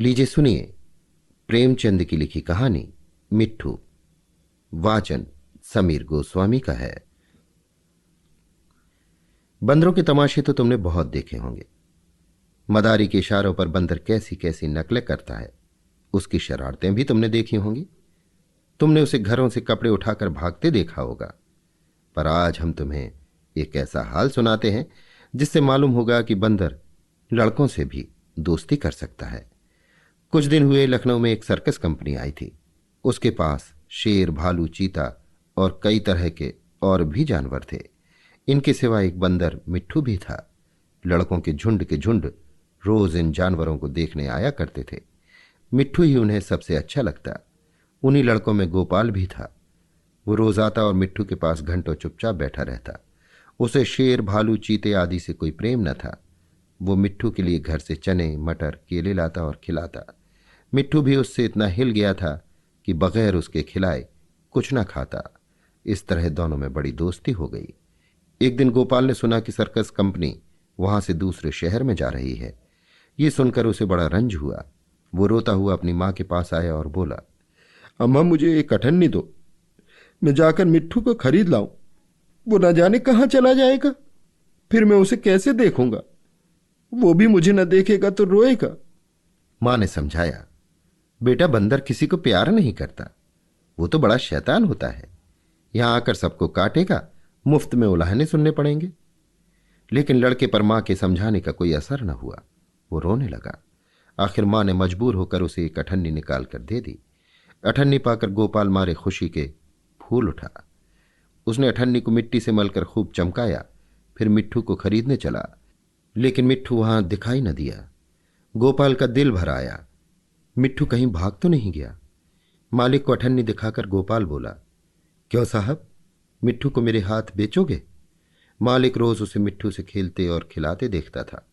लीजिए सुनिए प्रेमचंद की लिखी कहानी मिट्ठू। वाचन समीर गोस्वामी का है। बंदरों के तमाशे तो तुमने बहुत देखे होंगे। मदारी के इशारों पर बंदर कैसी कैसी नकलें करता है, उसकी शरारतें भी तुमने देखी होंगी। तुमने उसे घरों से कपड़े उठाकर भागते देखा होगा। पर आज हम तुम्हें एक ऐसा हाल सुनाते हैं जिससे मालूम होगा कि बंदर लड़कों से भी दोस्ती कर सकता है। कुछ दिन हुए लखनऊ में एक सर्कस कंपनी आई थी। उसके पास शेर, भालू, चीता और कई तरह के और भी जानवर थे। इनके सिवा एक बंदर मिट्ठू भी था। लड़कों के झुंड रोज इन जानवरों को देखने आया करते थे। मिट्ठू ही उन्हें सबसे अच्छा लगता। उन्हीं लड़कों में गोपाल भी था। वो रोज आता और मिट्ठू के पास घंटों चुपचाप बैठा रहता। उसे शेर, भालू, चीते आदि से कोई प्रेम न था। वो मिट्ठू के लिए घर से चने, मटर, केले लाता और खिलाता। मिट्ठू भी उससे इतना हिल गया था कि बगैर उसके खिलाए कुछ न खाता। इस तरह दोनों में बड़ी दोस्ती हो गई। एक दिन गोपाल ने सुना कि सर्कस कंपनी वहां से दूसरे शहर में जा रही है। ये सुनकर उसे बड़ा रंज हुआ। वो रोता हुआ अपनी मां के पास आया और बोला, अम्मा, मुझे एक अठन्नी दो। मैं जाकर मिट्ठू को खरीद लाऊं। वो न जाने कहाँ चला जाएगा। फिर मैं उसे कैसे देखूंगा। वो भी मुझे न देखेगा तो रोएगा। मां ने समझाया, बेटा बंदर किसी को प्यार नहीं करता। वो तो बड़ा शैतान होता है। यहां आकर सबको काटेगा, मुफ्त में उलाहने सुनने पड़ेंगे। लेकिन लड़के पर मां के समझाने का कोई असर न हुआ। वो रोने लगा। आखिर मां ने मजबूर होकर उसे एक अठन्नी निकाल कर दे दी। अठन्नी पाकर गोपाल मारे खुशी के फूल उठा। उसने अठन्नी को मिट्टी से मलकर खूब चमकाया। फिर मिट्ठू को खरीदने चला। लेकिन मिट्ठू वहां दिखाई न दिया। गोपाल का दिल भर आया। मिट्ठू कहीं भाग तो नहीं गया। मालिक को अठन्नी दिखाकर गोपाल बोला, क्यों साहब, मिट्ठू को मेरे हाथ बेचोगे? मालिक रोज उसे मिट्ठू से खेलते और खिलाते देखता था।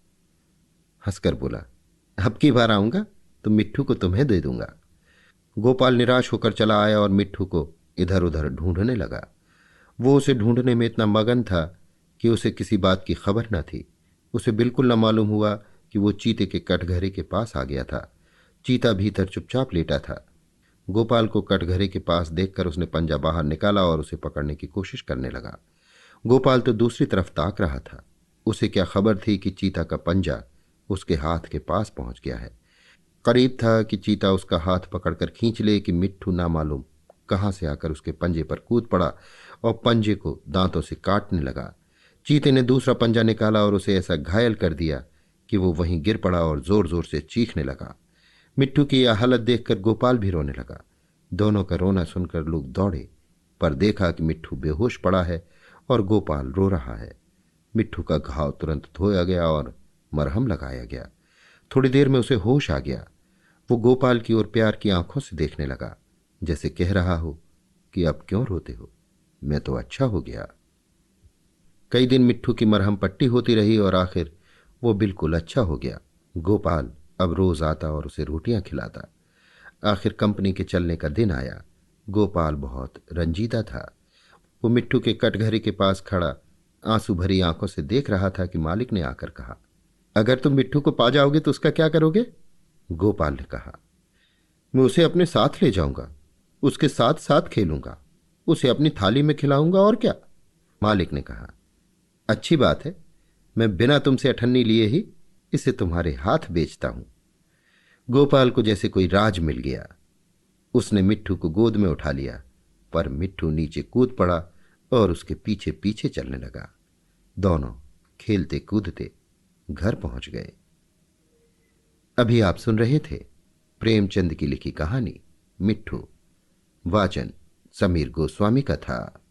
हंसकर बोला, अब की बार आऊंगा तो मिट्ठू को तुम्हें दे दूंगा। गोपाल निराश होकर चला आया और मिट्ठू को इधर उधर ढूंढने लगा। वो उसे ढूंढने में इतना मगन था कि उसे किसी बात की खबर न थी। उसे बिल्कुल न मालूम हुआ कि वो चीते के कटघरे के पास आ गया था। चीता भीतर चुपचाप लेटा था। गोपाल को कटघरे के पास देखकर उसने पंजा बाहर निकाला और उसे पकड़ने की कोशिश करने लगा। गोपाल तो दूसरी तरफ ताक रहा था। उसे क्या खबर थी कि चीता का पंजा उसके हाथ के पास पहुंच गया है। करीब था कि चीता उसका हाथ पकड़कर खींच ले कि मिट्ठू ना मालूम कहां से आकर उसके पंजे पर कूद पड़ा और पंजे को दांतों से काटने लगा। चीते ने दूसरा पंजा निकाला और उसे ऐसा घायल कर दिया कि वो वहीं गिर पड़ा और जोर जोर से चीखने लगा। मिट्ठू की यह हालत देखकर गोपाल भी रोने लगा। दोनों का रोना सुनकर लोग दौड़े, पर देखा कि मिट्ठू बेहोश पड़ा है और गोपाल रो रहा है। मिट्ठू का घाव तुरंत धोया गया और मरहम लगाया गया। थोड़ी देर में उसे होश आ गया। वो गोपाल की ओर प्यार की आंखों से देखने लगा, जैसे कह रहा हो कि अब क्यों रोते हो, मैं तो अच्छा हो गया। कई दिन मिट्ठू की मरहम पट्टी होती रही और आखिर वो बिल्कुल अच्छा हो गया। गोपाल अब रोज आता और उसे रोटियां खिलाता। आखिर कंपनी के चलने का दिन आया। गोपाल बहुत रंजीदा था। वो मिट्ठू के कटघरे के पास खड़ा आंसू भरी आंखों से देख रहा था कि मालिक ने आकर कहा, अगर तुम मिट्ठू को पा जाओगे तो उसका क्या करोगे? गोपाल ने कहा, मैं उसे अपने साथ ले जाऊंगा, उसके साथ साथ खेलूंगा, उसे अपनी थाली में खिलाऊंगा और क्या। मालिक ने कहा, अच्छी बात है, मैं बिना तुमसे अठन्नी लिए ही इसे तुम्हारे हाथ बेचता हूं। गोपाल को जैसे कोई राज मिल गया। उसने मिट्ठू को गोद में उठा लिया, पर मिट्ठू नीचे कूद पड़ा और उसके पीछे पीछे चलने लगा। दोनों खेलते कूदते घर पहुंच गए। अभी आप सुन रहे थे प्रेमचंद की लिखी कहानी मिट्ठू। वाचन समीर गोस्वामी का था।